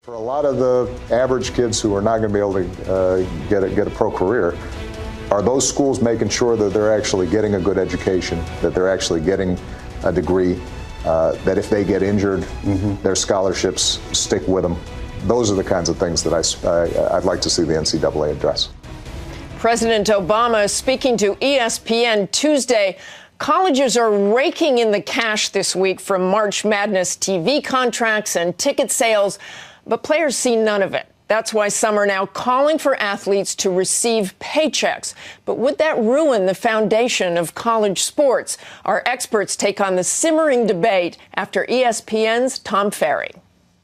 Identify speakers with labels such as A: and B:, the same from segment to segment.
A: For a lot of the average kids who are not going to be able to get a pro career, are those schools making sure that they're actually getting a good education, that they're actually getting a degree, that if they get injured, their scholarships stick with them? Those are the kinds of things that I'd like to see the NCAA address.
B: President Obama speaking to ESPN Tuesday. Colleges are raking in the cash this week from March Madness TV contracts and ticket sales, but players see none of it. That's why some are now calling for athletes to receive paychecks. But would that ruin the foundation of college sports? Our experts take on the simmering debate after ESPN's Tom Ferry.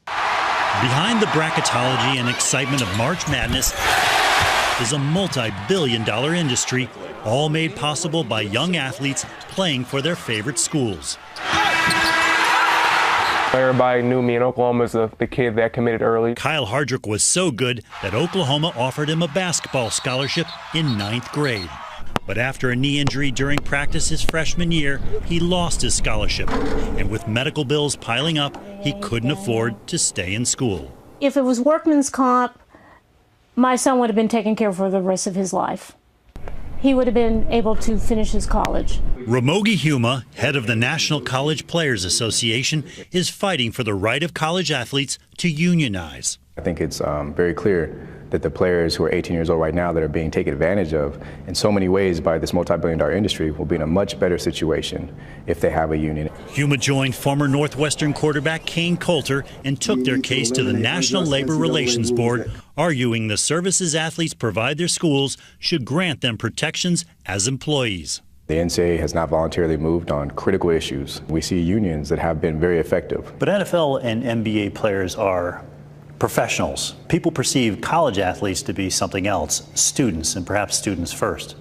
C: Behind the bracketology and excitement of March Madness is a multi-billion-dollar industry, all made possible by young athletes playing for their favorite schools.
D: Everybody knew me in Oklahoma as the kid that committed early.
C: Kyle Hardrick was so good that Oklahoma offered him a basketball scholarship in 9th grade. But after a knee injury during practice his freshman year, he lost his scholarship. And with medical bills piling up, he couldn't afford to stay in school.
E: If it was workman's comp, my son would have been taken care of for the rest of his life. He would have been able to finish his college.
C: Ramogi Huma, head of the National College Players Association, is fighting for the right of college athletes to unionize.
F: I think it's very clear that the players who are 18 years old right now that are being taken advantage of in so many ways by this multi-billion-dollar industry will be in a much better situation if they have a union.
C: Huma joined former Northwestern quarterback Kane Coulter and took their case to the National Labor Relations Board, arguing the services athletes provide their schools should grant them protections as employees.
F: The NCAA has not voluntarily moved on critical issues. We see unions that have been very effective.
G: But NFL and NBA players are professionals. People perceive college athletes to be something else, students, and perhaps students first.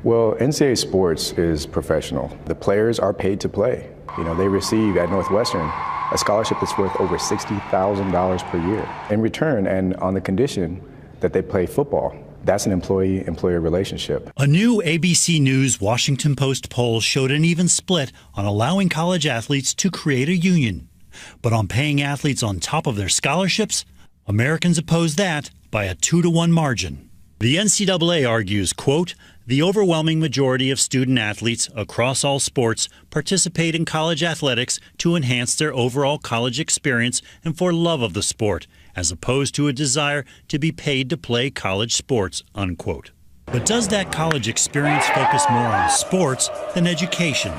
F: Well, NCAA sports is professional. The players are paid to play. You know, they receive at Northwestern a scholarship that's worth over $60,000 per year. In return, and on the condition that they play football, that's an employee-employer relationship.
C: A new ABC News Washington Post poll showed an even split on allowing college athletes to create a union. But on paying athletes on top of their scholarships, Americans oppose that by a 2-to-1 margin. The NCAA argues, quote, the overwhelming majority of student athletes across all sports participate in college athletics to enhance their overall college experience and for love of the sport, as opposed to a desire to be paid to play college sports, unquote. But does that college experience focus more on sports than education?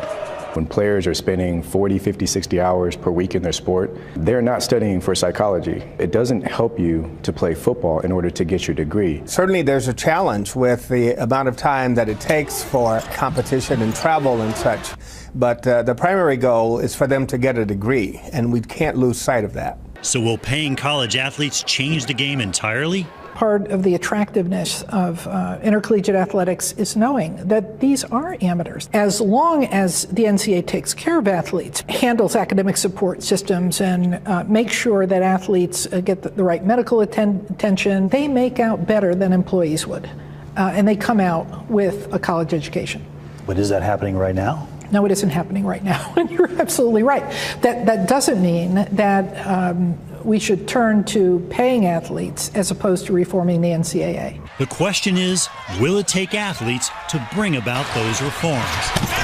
F: When players are spending 40, 50, 60 hours per week in their sport, they're not studying for psychology. It doesn't help you to play football in order to get your degree.
H: Certainly there's a challenge with the amount of time that it takes for competition and travel and such. But the primary goal is for them to get a degree, and we can't lose sight of that.
C: So will paying college athletes change the game entirely?
I: Part of the attractiveness of intercollegiate athletics is knowing that these are amateurs. As long as the NCAA takes care of athletes, handles academic support systems, and makes sure that athletes get the right medical attention, they make out better than employees would. And they come out with a college education.
G: But is that happening right now?
I: No, it isn't happening right now. And you're absolutely right. That doesn't mean that we should turn to paying athletes as opposed to reforming the NCAA.
C: The question is, will it take athletes to bring about those reforms?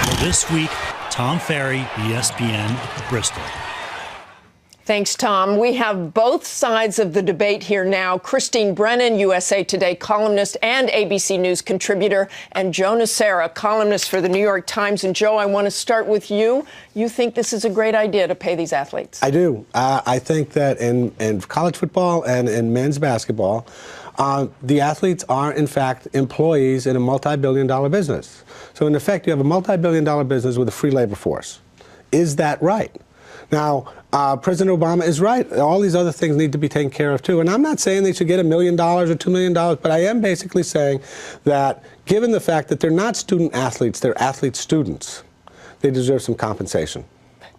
C: Well, this week, Tom Ferry, ESPN, Bristol.
B: Thanks, Tom. We have both sides of the debate here now. Christine Brennan, USA Today columnist and ABC News contributor, and Joe Nocera, columnist for the New York Times. And Joe, I want to start with you. You think this is a great idea to pay these athletes?
J: I do. I think that in college football and in men's basketball, the athletes are, in fact, employees in a multi-billion-dollar business. So, in effect, you have a multi-billion-dollar business with a free labor force. Is that right? Now, President Obama is right. All these other things need to be taken care of, too. And I'm not saying they should get $1 million or $2 million, but I am basically saying that given the fact that they're not student athletes, they're athlete students, they deserve some compensation.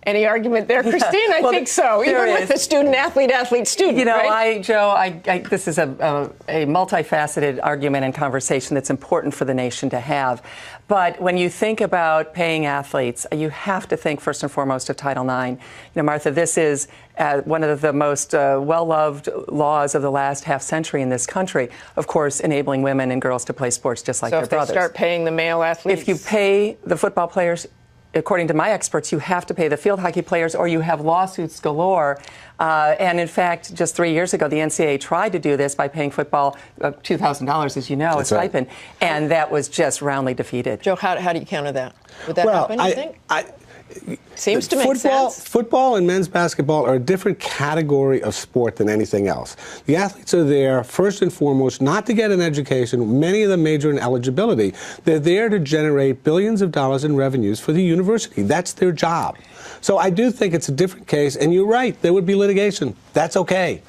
B: Any argument there, Christine? I think so. Even with the student-athlete-athlete-student,
K: You know,
B: right?
K: Joe, this is a multifaceted argument and conversation that's important for the nation to have. But when you think about paying athletes, you have to think first and foremost of Title IX. You know, Martha, this is one of the most well-loved laws of the last half century in this country. Of course, enabling women and girls to play sports just like their brothers.
B: So if they start paying the male athletes?
K: If you pay the football players, according to my experts, you have to pay the field hockey players or you have lawsuits galore. And in fact, just 3 years ago, the NCAA tried to do this by paying football $2,000, as you know, a stipend. And that was just roundly defeated.
B: Joe, how do you counter that? Would that happen, you think? Seems to make sense.
J: Football and men's basketball are a different category of sport than anything else. The athletes are there, first and foremost, not to get an education. Many of them major in eligibility. They're there to generate billions of dollars in revenues for the university. That's their job. So I do think it's a different case, and you're right, there would be litigation. That's okay.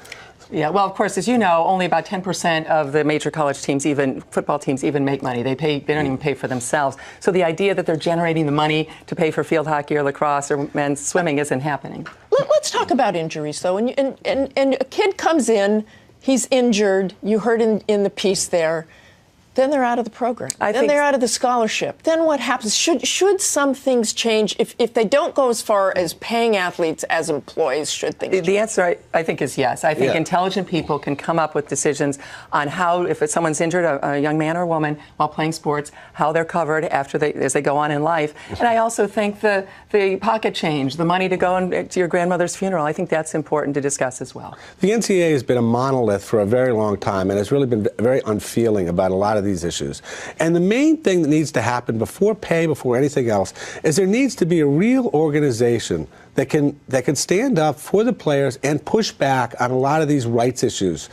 K: Yeah, well, of course, as you know, only about 10% of the major college teams, even football teams, even make money. They don't even pay for themselves. So the idea that they're generating the money to pay for field hockey or lacrosse or men's swimming isn't happening.
B: Let's talk about injuries, though. And a kid comes in, he's injured. You heard in the piece there. Then they're out of the program. Then they're out of the scholarship. Then what happens? Should some things change? If they don't go as far as paying athletes as employees, should things change?
K: The answer, I think, is yes. I think intelligent people can come up with decisions on how, if someone's injured, a young man or woman, while playing sports, how they're covered as they go on in life. And I also think the pocket change, the money to go to your grandmother's funeral, I think that's important to discuss as well.
J: The NCAA has been a monolith for a very long time and has really been very unfeeling about a lot of these issues. And the main thing that needs to happen before anything else is there needs to be a real organization that can stand up for the players and push back on a lot of these rights issues.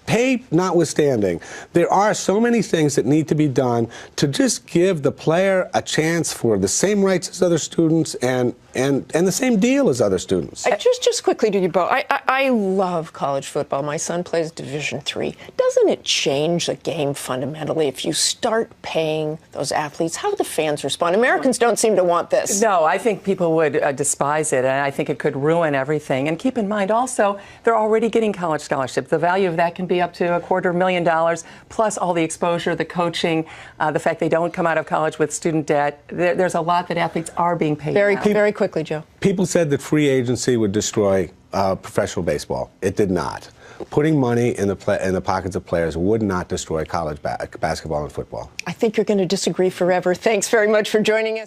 J: Pay notwithstanding, there are so many things that need to be done to just give the player a chance for the same rights as other students and the same deal as other students.
B: Just quickly to you both, I love college football. My son plays Division III. Doesn't it change the game fundamentally if you start paying those athletes? How do the fans respond? Americans don't seem to want this.
K: No, I think people would despise it, and I think it could ruin everything. And keep in mind also, they're already getting college scholarships. The value of that can be up to $250,000, plus all the exposure, the coaching, the fact they don't come out of college with student debt. There's a lot that athletes are being paid.
B: Very quickly, Joe.
J: People said that free agency would destroy professional baseball. It did not. Putting money in the pockets of players would not destroy college basketball and football.
B: I think you're going to disagree forever. Thanks very much for joining us.